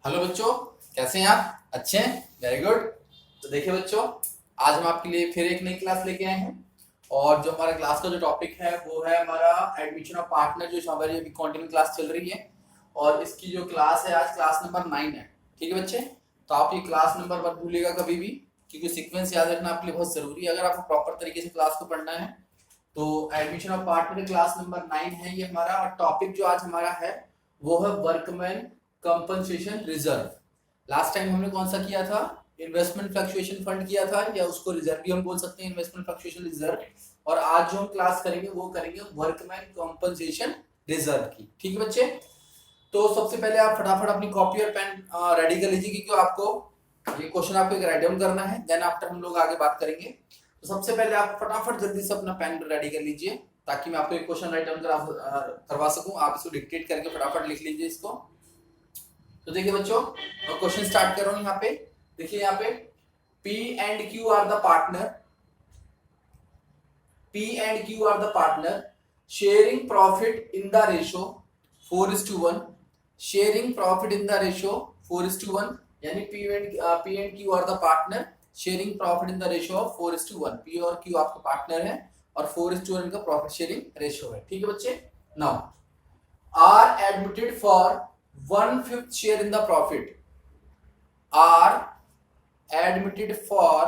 Hello बच्चों, कैसे हैं आप? अच्छे हैं, वेरी गुड। तो देखिए बच्चों, आज हम आपके लिए फिर एक नई क्लास लेके आए हैं। और जो हमारा क्लास का जो टॉपिक है वो है हमारा एडमिशन ऑफ पार्टनर, जो हमारी अभी कंटिन्यू क्लास चल रही है। और इसकी जो क्लास है आज क्लास नंबर 9 है। ठीक है बच्चे, तो आप ये क्लास नंबर मत भूलिएगा कभी भी, क्योंकि सीक्वेंस याद रखना आपके लिए बहुत जरूरी है अगर आपको प्रॉपर तरीके से क्लास को पढ़ना है। तो admission of partner class number 9 है ये हमारा। और टॉपिक जो आज हमारा है वो है workman compensation reserve. Last time हमने कौन सा किया था? इन्वेस्टमेंट फ्लक्चुएशन फंड किया था, या उसको रिजर्व भी हम बोल सकते हैं, इन्वेस्टमेंट फ्लक्चुएशन रिजर्व। और आज जो हम क्लास करेंगे वो करेंगे वर्कमैन कंपनसेशन रिजर्व की। ठीक है बच्चे, तो सबसे पहले आप फटाफट अपनी कॉपी और पेन रेडी कर लीजिए, क्योंकि आपको ये क्वेश्चन आपको एक राइट डाउन करना है, देन आफ्टर हम लोग आगे बात करेंगे। तो सबसे पहले आप फटाफट जल्दी से अपना पेन रेडी कर लीजिए, ताकि मैं आपको एक क्वेश्चन राइट डाउन करवा सकूं। आप इसको डिक्टेट करके फटाफट लिख लीजिए इसको। तो देखिए बच्चों, मैं क्वेश्चन स्टार्ट कर रहा हूं। यहाँ पे देखिए, यहाँ पे P and Q are the partner, P and Q are the partner sharing profit in the ratio 4:1। Sharing profit in the ratio 4:1, यानी P and Q are the partner sharing profit in the ratio of 4:1। P और Q आपके partner है और 4:1 का profit sharing ratio है। ठीक है बच्चे, now are admitted for 1/5 share in the profit, are admitted for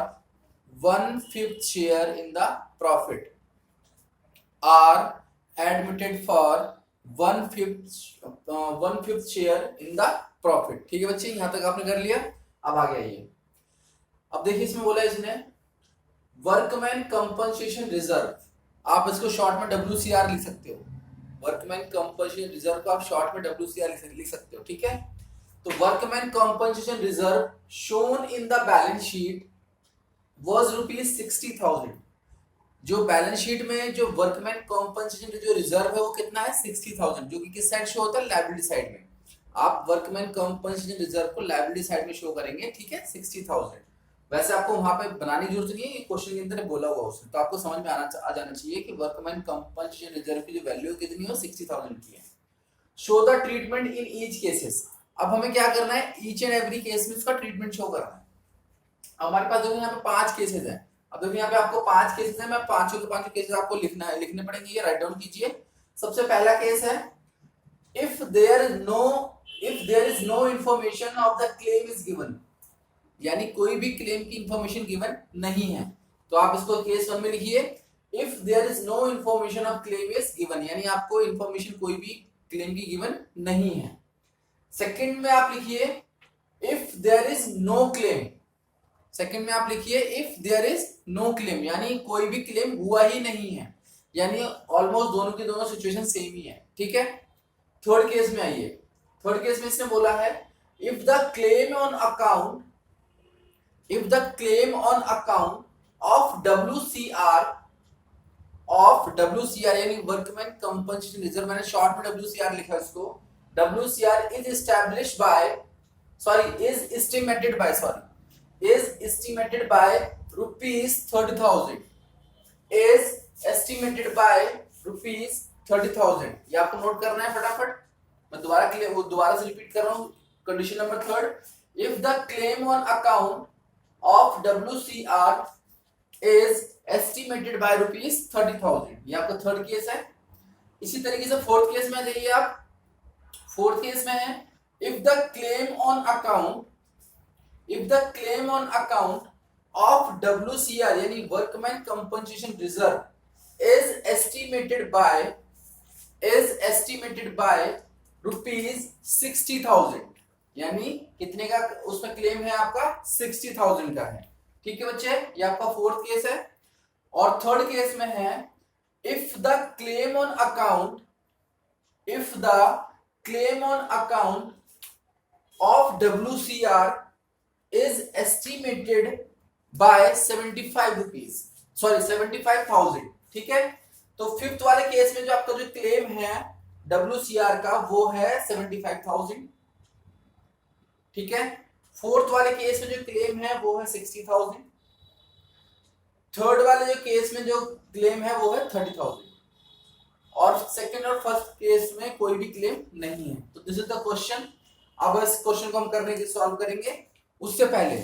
1/5 share in the profit, are admitted for 1/5 share in the profit। ठीक है बच्चे, यहां तक आपने कर लिया। अब आगे आइए। अब देखिए, इसमें बोला इसने वर्कमैन कंपनसेशन रिजर्व, आप इसको शॉर्ट में WCR लिख सकते हो। वर्कमैन कंपनसेशन रिजर्व को आप शॉर्ट में WCR लिख सकते हो। ठीक है, तो workman compensation reserve shown in the balance sheet was ₹60,000। जो बैलेंस शीट में जो वर्कमैन कंपनसेशन जो रिजर्व है वो कितना है? 60,000, जो कि किस साइड शो होता है? लायबिलिटी साइड में। आप वर्कमैन कंपनसेशन रिजर्व को लायबिलिटी साइड में शो करेंगे। ठीक है, 60,000। वैसे आपको वहां पे बनाने की जरूरत नहीं है, ये क्वेश्चन के अंदर बोला हुआ उसने, तो आपको समझ में आ जाना चाहिए कि वर्कमैन कंपनसेशन रिजर्व की जो वैल्यू कितनी है? 60,000 की है। Show the treatment in each cases. अब हमें क्या करना है? ईच एंड एवरी केस में उसका ट्रीटमेंट शो करना है। हमारे पास देखो यहाँ पे 5 केसेस हैं। अब देखो यहाँ पे आपको 5 केसेस हैं, मैं पांचों के पांचों केसेस आपको लिखने पड़ेंगे, ये राइट डाउन कीजिए। सबसे पहला केस है, if there is no information of the claim is given, यानी कोई भी क्लेम की इंफॉर्मेशन गिवन नहीं है। तो आप इसको केस 1 में लिखिए, if there is no information of claim is given, यानी आपको इंफॉर्मेशन कोई भी क्लेम की गिवन नहीं है। सेकंड में आप लिखिए, if there is no claim. Second में आप लिखिए, if there is no claim, यानी कोई भी क्लेम हुआ ही नहीं है, यानी ऑलमोस्ट दोनों की दोनों सिचुएशन सेम ही है। ठीक है, थर्ड केस में आइए। थर्ड केस में इसने बोला है, if the claim on account of WCR यानी वर्कमैन कंपनसेशन रिजर्व, मैंने शॉर्ट में WCR लिखा इसको। WCR is established bye is estimated by ₹30,000, is estimated by ₹30,000। ये आपको नोट करना है फटाफट। मैं दोबारा से रिपीट कर रहा हूँ। Condition number third, if the claim on account of WCR is estimated by ₹30,000, ये आपका थर्ड केस है। इसी तरीके से फोर्थ केस में जाइए आप। फोर्थ केस में है, if the claim on account of WCR यानी workman compensation reserve is estimated by ₹60,000, यानी कितने का उसमें क्लेम है? आपका 60,000 का है। ठीक है बच्चे, ये आपका फोर्थ केस है। और थर्ड केस में है, if the claim on account of WCR is estimated by ₹75,000। ठीक है, तो फिफ्थ वाले केस में जो आपका जो क्लेम है WCR का वो है 75,000। ठीक है, फोर्थ वाले केस में जो क्लेम है वो है 60,000। थर्ड वाले जो केस में जो क्लेम है वो है 30,000। और सेकंड और फर्स्ट केस में कोई भी क्लेम नहीं है। तो दिस इज द क्वेश्चन अब इस क्वेश्चन को हम करने की सॉल्व करेंगे, उससे पहले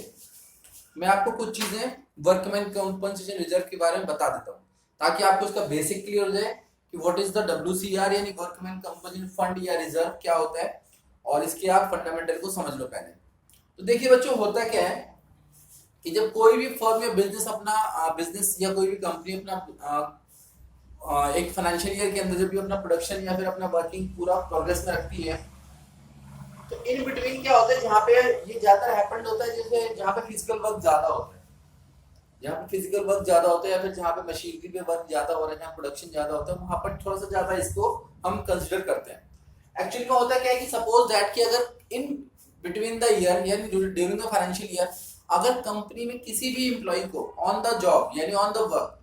मैं आपको कुछ चीजें वर्कमैन कंपनसेशन रिजर्व के बारे में बता देता हूँ, ताकि आपको इसका बेसिक क्लियर हो जाए कि व्हाट इज द WCR यानी वर्कमैन कंपनसेशन फंड या रिजर्व क्या होता है, और इसके आप फंडामेंटल को समझ लो पहले। तो देखिए बच्चों, होता क्या है कि जब कोई भी फर्म या बिजनेस अपना बिजनेस या कोई भी कंपनी अपना एक फाइनेंशियल ईयर के अंदर जब भी अपना प्रोडक्शन या फिर अपना वर्किंग पूरा प्रोग्रेस में रखती है, तो इन बिटवीन क्या होता है, जहाँ पे ये ज्यादा हैपेंड होता है, जैसे जहाँ पे फिजिकल वर्क ज्यादा होता है, जहाँ पे फिजिकल वर्क ज्यादा होता है या फिर जहाँ पे मशीनरी पे वर्क ज्यादा हो रहा है, जहाँ प्रोडक्शन ज्यादा होता है, वहां पर थोड़ा सा ज्यादा इसको हम कंसिडर करते हैं। एक्चुअली में होता क्या है कि सपोज दैट कि अगर इन बिटवीन द ईयर यानी ड्यूरिंग द फाइनेंशियल ईयर अगर कंपनी में किसी भी एम्प्लॉय को ऑन द जॉब यानी ऑन द वर्क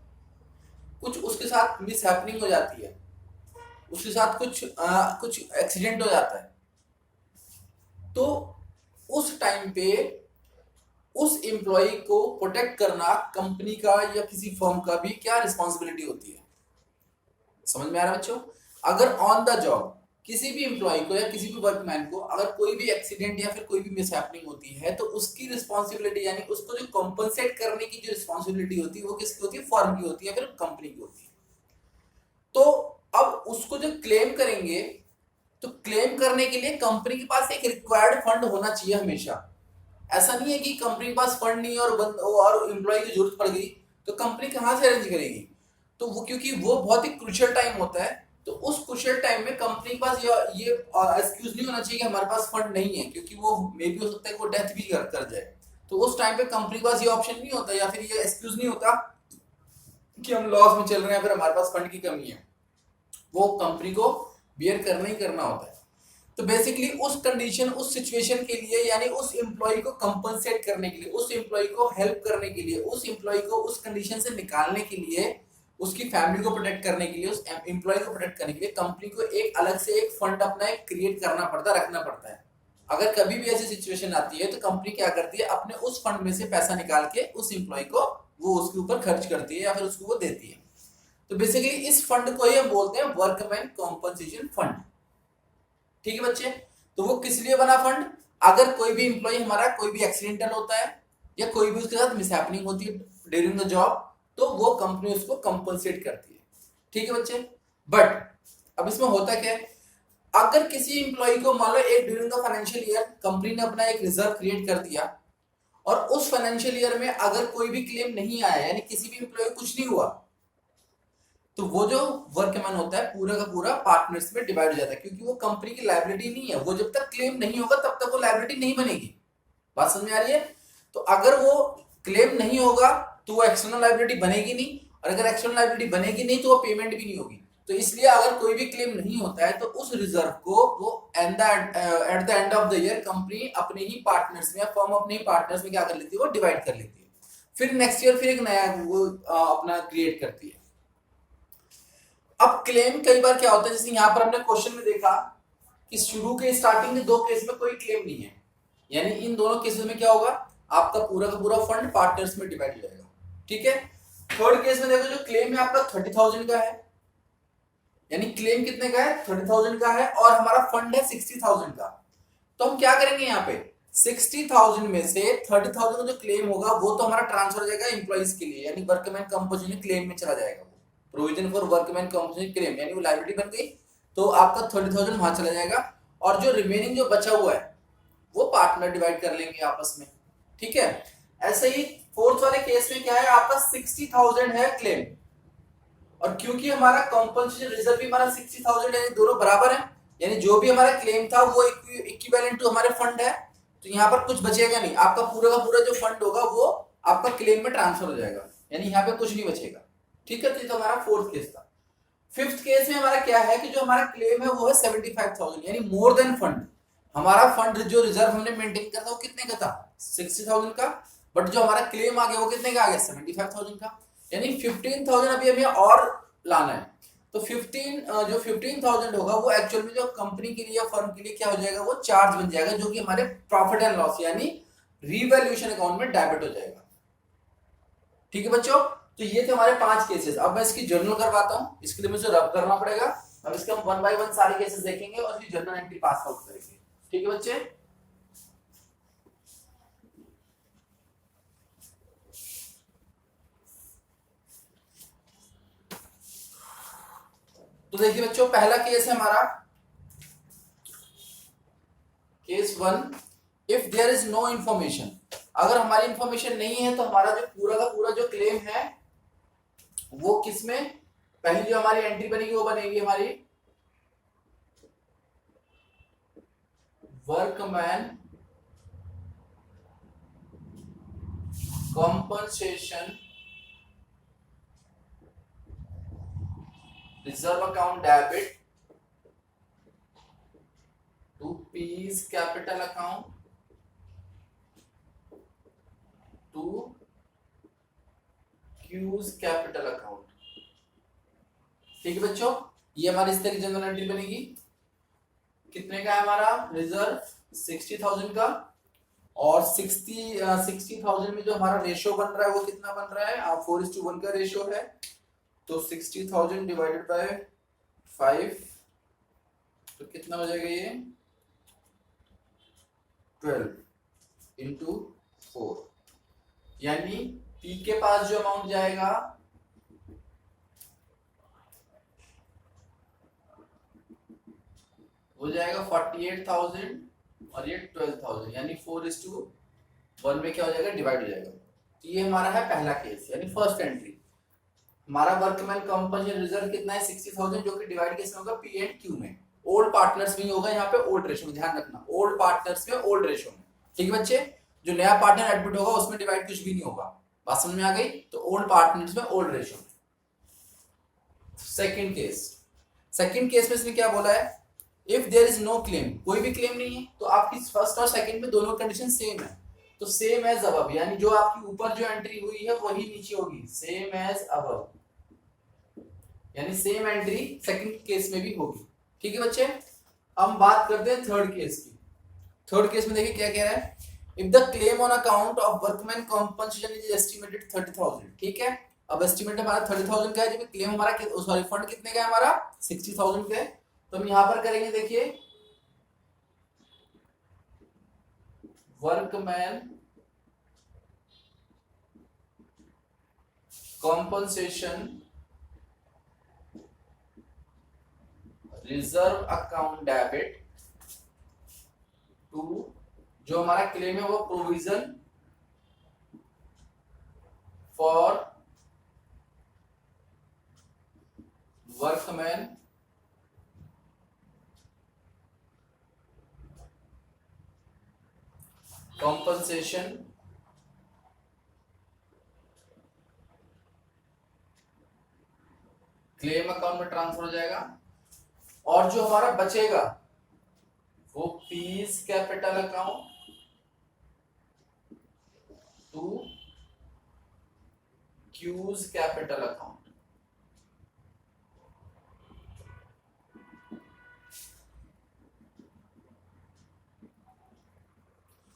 कुछ उसके साथ मिस हैपनिंग हो जाती है, उसके साथ कुछ एक्सीडेंट हो जाता है, तो उस टाइम पे उस एम्प्लॉय को प्रोटेक्ट करना कंपनी का या किसी फर्म का भी क्या रिस्पॉन्सिबिलिटी होती है। समझ में आ रहा है बच्चों? अगर ऑन द जॉब किसी भी एम्प्लॉय को या किसी भी वर्कमैन को अगर कोई भी एक्सीडेंट या फिर कोई भी मिसहैपनिंग होती है, तो उसकी रिस्पॉन्सिबिलिटी यानी उसको जो कॉम्पनसेट करने की जो रिस्पॉन्सिबिलिटी होती है वो किसकी होती है? फर्म की होती है, फिर कंपनी की होती है। तो अब उसको जो क्लेम करेंगे, तो क्लेम करने के लिए कंपनी के पास एक रिक्वायर्ड फंड होना चाहिए हमेशा। ऐसा नहीं है कि कंपनी के पास फंड नहीं है और एम्प्लॉय की जरूरत पड़ गई तो कंपनी कहां से अरेंज करेगी? तो वो क्योंकि वो बहुत ही क्रूशियल टाइम होता है, तो उस क्रूशियल टाइम में कंपनी के पास ये एक्सक्यूज नहीं होना चाहिए कि हमारे पास फंड नहीं है, क्योंकि वो मे भी हो सकता है कि वो डेथ भी कर जाए। तो उस टाइम पे कंपनी के पास ये ऑप्शन नहीं होता या फिर ये एक्सक्यूज नहीं होता कि हम लॉस में चल रहे हैं फिर हमारे पास फंड की कमी है, वो कंपनी को बियर करना ही करना होता है। तो बेसिकली उस कंडीशन उस सिचुएशन के लिए यानी उस एम्प्लॉय को कंपनसेट करने के लिए, उस एम्प्लॉय को हेल्प करने के लिए, उस एम्प्लॉय को उस कंडीशन से निकालने के लिए, उसकी फैमिली को प्रोटेक्ट करने के लिए, उस एम्प्लॉय को प्रोटेक्ट करने के लिए कंपनी को एक अलग से एक फंड अपना एक क्रिएट करना पड़ता है, रखना पड़ता है। अगर कभी भी ऐसी सिचुएशन आती है तो कंपनी क्या करती है, अपने उस फंड में से पैसा निकाल के उस एम्प्लॉय को वो उसके ऊपर खर्च करती है या फिर उसको वो देती है। तो बेसिकली इस फंड को ही हम बोलते हैं वर्कमैन कॉम्पनसेशन फंड। ठीक है बच्चे? तो वो किस लिए बना फंड? अगर कोई भी एम्प्लॉय हमारा कोई भी एक्सीडेंटल होता है या कोई भी उसके साथ मिसहैपनिंग होती है ड्यूरिंग द जॉब, तो वो कंपनी उसको कंपनसेट करती है। ठीक है बच्चे? बट अब इसमें होता क्या है, अगर किसी एम्प्लॉय को मान लो एक during the financial year company ने अपना एक रिजर्व क्रिएट कर दिया और उस फाइनेंशियल ईयर में अगर कोई भी क्लेम नहीं आया यानी किसी भी एम्प्लॉय को कुछ नहीं हुआ, तो वो जो वर्कमैन होता है पूरा का पूरा पार्टनर्स में डिवाइड हो जाता है, क्योंकि वो कंपनी की लायबिलिटी नहीं है। वो जब तक क्लेम नहीं होगा तब तक वो लायबिलिटी नहीं बनेगी। बात समझ में आ रही है? तो अगर वो क्लेम नहीं होगा तो वो एक्सटर्नल लायबिलिटी बनेगी नहीं, और अगर एक्सटर्नल लायबिलिटी बनेगी नहीं तो वो पेमेंट भी नहीं होगी। तो इसलिए अगर कोई भी क्लेम नहीं होता है तो उस रिजर्व को वो at the end of the year company अपने ही पार्टनर्स में या फर्म अपने ही पार्टनर्स में क्या कर लेती है, वो डिवाइड कर लेती है। फिर नेक्स्ट ईयर फिर एक नया वो अपना क्रिएट करती है। अब क्लेम कई बार क्या होता है, जैसे यहाँ पर हमने क्वेश्चन में देखा कि शुरू के स्टार्टिंग के 2 केस में कोई क्लेम नहीं है, यानी इन दोनों केसेस में क्या होगा, आपका पूरा का पूरा फंड पार्टनर्स में डिवाइड हो जाएगा। ठीक है? थर्ड केस में देखो जो क्लेम है आपका 30,000 का है, यानी क्लेम कितने का है? 30,000 का है और हमारा फंड है 60,000 का। तो हम क्या करेंगे यहाँ पे, 60,000 में से 30,000 का जो क्लेम होगा वो तो हमारा ट्रांसफर हो जाएगा एम्प्लॉइज के लिए, यानी वर्कमैन कंपनसेशन क्लेम में चला जाएगा। Provision for workman compensation claim यानी वो लायबिलिटी बन गई, तो आपका 30,000 वहां चला जाएगा और जो रिमेनिंग जो बचा हुआ है वो पार्टनर डिवाइड कर लेंगे आपस में। ठीक है? ऐसे ही फोर्थ वाले केस में क्या है, आपका 60,000 है क्लेम, और क्योंकि हमारा कंपनसेशन रिजर्व भी हमारा 60,000 यानी दोनों बराबर है, यानी जो भी हमारा क्लेम था वो इक्विवेलेंट टू हमारे फंड है, तो यहाँ पर कुछ बचेगा नहीं। आपका पूरा का पूरा जो फंड होगा वो आपका क्लेम में ट्रांसफर हो जाएगा, यानी यहाँ पे कुछ नहीं बचेगा। ठीक है? तो हमारा फोर्थ केस था। फिफ्थ केस में हमारा क्या है कि जो हमारा क्लेम है वो है 75,000 यानी मोर देन फंड। हमारा फंड जो रिजर्व हमने मेंटेन किया था वो कितने का था? 60,000 का, बट जो हमारा क्लेम आ गया वो कितने का आ गया? 75,000 का, यानी 15,000 अभी हमें और लाना है। तो 15,000 होगा वो एक्चुअल में जो कंपनी के लिए या फर्म के लिए क्या हो जाएगा, वो चार्ज बन जाएगा, जो कि हमारे प्रॉफिट एंड लॉस यानी रीवैल्यूएशन अकाउंट में डेबिट हो जाएगा। ठीक है बच्चों? तो ये थे हमारे 5 केसेस। अब मैं इसकी जर्नल करवाता हूं, इसके लिए मुझे रब करना पड़ेगा। अब इसके हम 1 बाय 1 सारे केसेस देखेंगे और फिर जर्नल एंट्री पास आउट करेंगे। ठीक है बच्चे? तो देखिए बच्चों, पहला केस है हमारा case 1, if there is no information. अगर हमारी इंफॉर्मेशन नहीं है तो हमारा जो पूरा का पूरा जो क्लेम है वो किसमें, पहली जो हमारी एंट्री बनेगी वो बनेगी हमारी workman compensation reserve account debit to P's capital account to Q's capital account। ठीक है बच्चों, ये हमारी इस तरह की जनरल एंट्री बनेगी। कितने का है हमारा रिजर्व, 60,000 का, और 60,000 में जो हमारा रेशियो बन रहा है वो कितना बन रहा है, 4:1 का रेशियो है। तो 60,000 डिवाइडेड बाय 5 तो कितना हो जाएगा ये 12 इंटू 4, यानी पी के पास जो अमाउंट जाएगा वो जाएगा 48,000 और ये 12,000, यानी 4:1 में क्या हो जाएगा, डिवाइड हो जाएगा। तो ये हमारा है पहला केस, यानी फर्स्ट एंट्री। हमारा वर्कमैन कंपनसेशन रिजर्व कितना है 60,000, जो कि डिवाइड किस में होगा, पी एंड क्यू में। ओल्ड पार्टनर्स में होगा, यहाँ पे ओल्ड रेशो में, ध्यान रखना, ओल्ड पार्टनर्स में ओल्ड रेशो में। ठीक है बच्चे, जो नया पार्टनर एडमिट होगा उसमें डिवाइड कुछ भी नहीं होगा। बात समझ में आ गई? तो ओल्ड पार्टनर्स में ओल्ड रेशो में। सेकंड केस में इसने क्या बोला है, if there is no claim, कोई भी क्लेम नहीं है, तो आपकी फर्स्ट और सेकंड में दोनों कंडीशन सेम है। तो सेम एज अबव, यानी जो आपकी ऊपर जो एंट्री हुई है वही नीचे होगी, सेम एज अबव, यानी सेम एंट्री सेकंड केस में भी होगी। ठीक है बच्चे, अब हम बात करते हैं थर्ड केस की। थर्ड केस में देखिए क्या कह रहा है, if the claim on account of workman compensation is estimated 30,000। ठीक है, अब एस्टिमेट हमारा 30,000 का है, जबकि क्लेम हमारा सॉरी फंड कितने का है हमारा 60,000 का है। तो हम यहां पर करेंगे, देखिए workman compensation reserve account debit to, जो हमारा क्लेम है वो provision for workman compensation claim account में ट्रांसफर हो जाएगा, और जो हमारा बचेगा वो P's capital account to Q's capital account.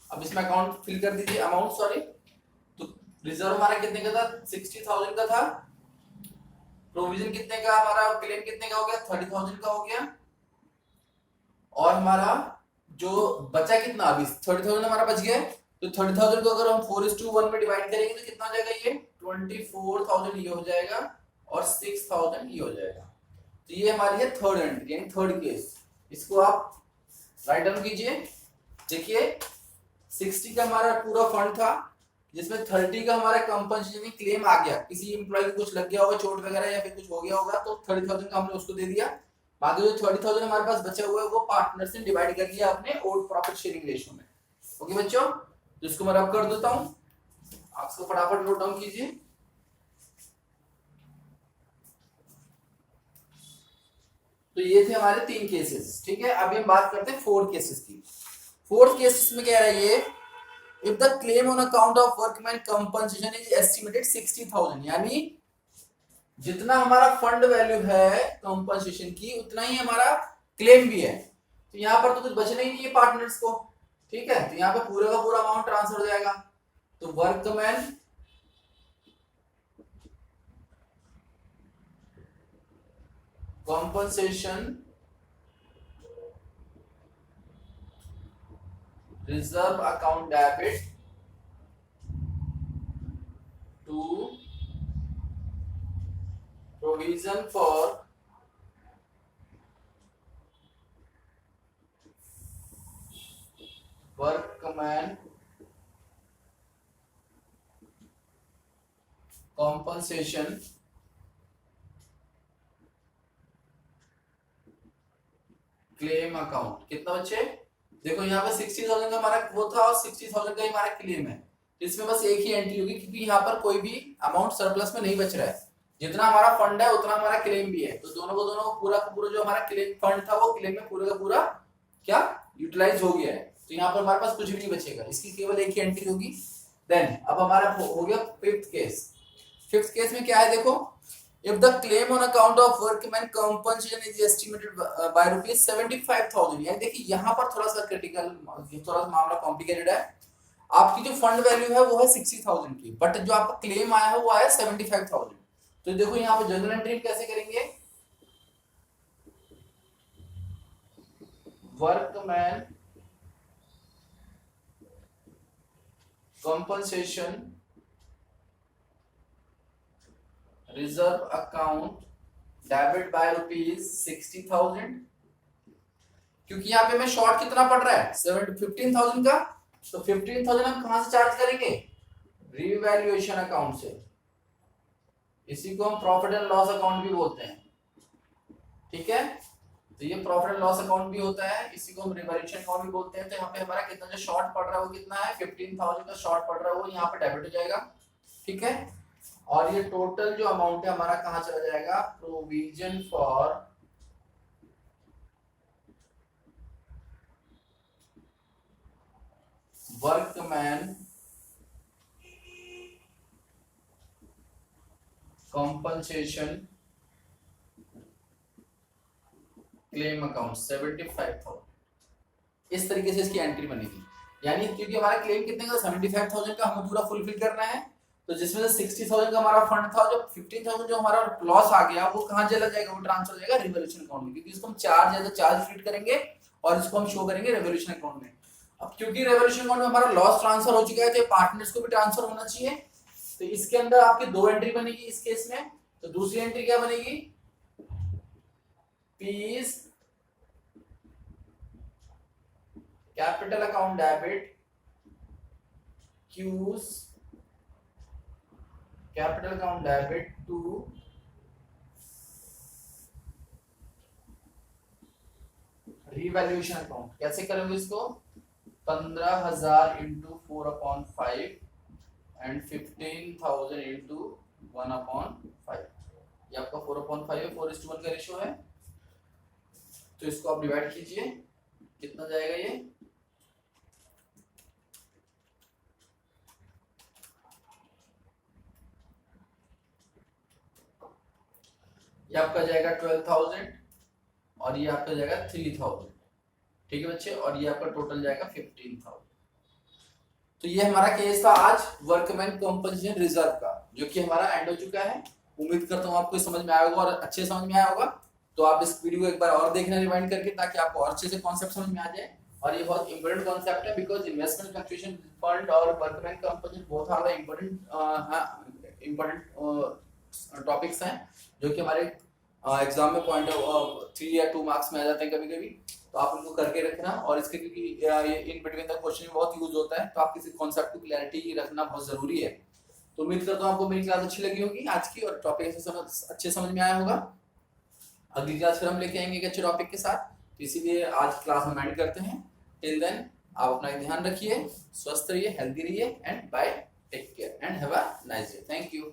अब इसमें अकाउंट फिल कर दीजिए, अमाउंट सॉरी, तो रिजर्व हमारा कितने का था 60,000 का था, प्रोविजन कितने का, हमारा क्लेम कितने का हो गया 30,000 का हो गया, और हमारा जो बचा कितना, अभी 30,000 हमारा बच गया। तो 30,000 को अगर हम 4:1 में डिवाइड करेंगे तो कितना हो जाएगा, ये 24,000 ये हो जाएगा, और 6,000 ये हो जाएगा। तो ये हमारी है थर्ड एंट्री, यानी थर्ड केस। इसको आप राइट डाउन कीजिए। देखिए 60 का हमारा पूरा फंड था, जिसमें 30 का हमारा कंपनसेशन क्लेम आ गया, किसी एम्प्लॉय को कुछ लग गया होगा, चोट वगैरह या फिर कुछ हो गया होगा, तो 30,000 का हमने उसको दे दिया। बाकी जो 30,000 हमारे पास बचा हुआ है वो पार्टनर से डिवाइड कर दिया अपने ओल्ड प्रॉफिट शेयरिंग रेशियो में। ओके बच्चों, तो इसको मैं रब कर देता हूं, आप इसको फटाफट नोट डाउन कीजिए। तो ये थे हमारे 3 केसेस। ठीक है, अभी हम बात करते हैं 4 केसेस की। 4th केसेस में क्या है ये, if the claim on account of workman compensation is estimated 60,000, यानी जितना हमारा फंड वैल्यू है कंपनसेशन की उतना ही हमारा क्लेम भी है। तो यहाँ पर तो कुछ बचना ही नहीं है पार्टनर्स को। ठीक है, तो यहाँ पे पूरा का पूरा अमाउंट ट्रांसफर हो जाएगा। तो workman compensation reserve account debit to provision for workman compensation claim account. कितना बच्चे? देखो यहाँ पे 60,000 का हमारा वो था और 60,000 का ही हमारा क्लेम है। इसमें बस एक ही एंट्री होगी क्योंकि यहाँ पर कोई भी अमाउंट सरप्लस में नहीं बच रहा है। जितना हमारा फंड है उतना हमारा क्लेम भी है, तो दोनों को पूरा का पूरा जो हमारा क्लेम फंड था वो क्लेम में पूरा का पूरा क्या यूटिलाइज हो गया है। तो यहाँ पर हमारे पास कुछ भी नहीं बचेगा, इसकी केवल एक ही एंट्री होगी। देन अब हमारा हो गया फिफ्थ केस। फिफ्थ केस में क्या है देखो, if the claim on account of workman compensation is estimated by rupees 75,000, यानी देखिए यहाँ पर थोड़ा सा क्रिटिकल, थोड़ा सा मामला कॉम्प्लिकेटेड है। आपकी जो फंड वैल्यू है वो है 60,000 की, बट जो आपका क्लेम आया है वो आया 75,000। तो देखो यहाँ पे जनरल एंट्री कैसे करेंगे, workman compensation reserve account debit by rupees 60,000। क्योंकि यहाँ पे मैं शॉर्ट कितना पड़ रहा है 15,000 का, तो 15,000 हम कहां से चार्ज करेंगे, रीवैल्यूएशन अकाउंट से। इसी को हम प्रॉफिट एंड लॉस अकाउंट भी बोलते हैं, ठीक है। तो ये प्रॉफिट एंड लॉस अकाउंट भी होता है, इसी को हम रिवैल्यूएशन अकाउंट भी बोलते हैं। तो यहाँ पे हमारा कितना जो शॉर्ट पड़ रहा है वो कितना है, 15,000 का शॉर्ट पड़ रहा है, वो यहाँ पे डेबिट हो जाएगा, ठीक है। और ये टोटल जो अमाउंट है हमारा कहां चला जाएगा, provision for workman compensation claim account 75,000। इस तरीके से इसकी एंट्री बनेगी। यानी क्योंकि हमारा क्लेम कितने का 75,000 का हमें पूरा फुलफिल करना है, तो जिसमें से 60,000 का हमारा फंड था, जो 15,000 जो हमारा लॉस आ गया वो कहां चला जाएगा, वो ट्रांसफर हो जाएगा रिवॉल्यूशन अकाउंट में। क्योंकि इसको हम चार्ज है तो चार्ज शीट करेंगे और इसको हम शो करेंगे रिवॉल्यूशन अकाउंट में। अब क्योंकि रिवॉल्यूशन अकाउंट में हमारा लॉस ट्रांसफर हो चुका है तो पार्टनर्स को भी ट्रांसफर होना चाहिए, तो इसके अंदर आपकी दो एंट्री बनेगी इस केस में। तो दूसरी एंट्री क्या बनेगी, P's capital account debit, Q's capital account debit to revaluation account. कैसे करेंगे इसको, 15,000 इंटू 4/5 एंड 15,000 इंटू 1/5। ये आपका 4/5 है, 4:1 का रेशियो है। तो इसको आप डिवाइड कीजिए, कितना जाएगा ये, ये आपका जाएगा 12,000 और ये आपका जाएगा 3,000, ठीक है बच्चे। और ये आपका टोटल जाएगा 15,000। तो ये हमारा केस था आज वर्कमैन कॉम्पनसेशन रिजर्व का, जो कि हमारा एंड हो चुका है। उम्मीद करता हूँ आपको समझ में आया होगा और अच्छे समझ में आया होगा। तो आप इस वीडियो को एक बार और देखना रिवाइंड करके, ताकि आपको और अच्छे से कॉन्सेप्ट समझ में आ जाए। और ये बहुत इंपॉर्टेंट कॉन्सेप्ट है, बिकॉज इन्वेस्टमेंट फ्लक्चुएशन फंड और workman compensation both are the important topics हैं, जो कि हमारे एग्जाम में पॉइंट 3 या 2 मार्क्स में आ जाते हैं कभी कभी। तो आप उनको करके रखना, और इसके क्योंकि ये इन बिटवीन द क्वेश्चन में बहुत यूज होता है, तो आप किसी कॉन्सेप्ट की क्लैरिटी रखना बहुत जरूरी है। तो उम्मीद करता हूँ आपको मेरी क्लास अच्छी लगी होगी आज की, और टॉपिक अच्छे समझ में आया होगा। अगली क्लास फिर हम लेके आएंगे एक अच्छे टॉपिक के साथ, तो इसीलिए आज क्लास में एंड करते हैं। टिल देन आप अपना ध्यान रखिए, स्वस्थ रहिए, हेल्दी रहिए, and bye, take care and have a nice day. Thank you.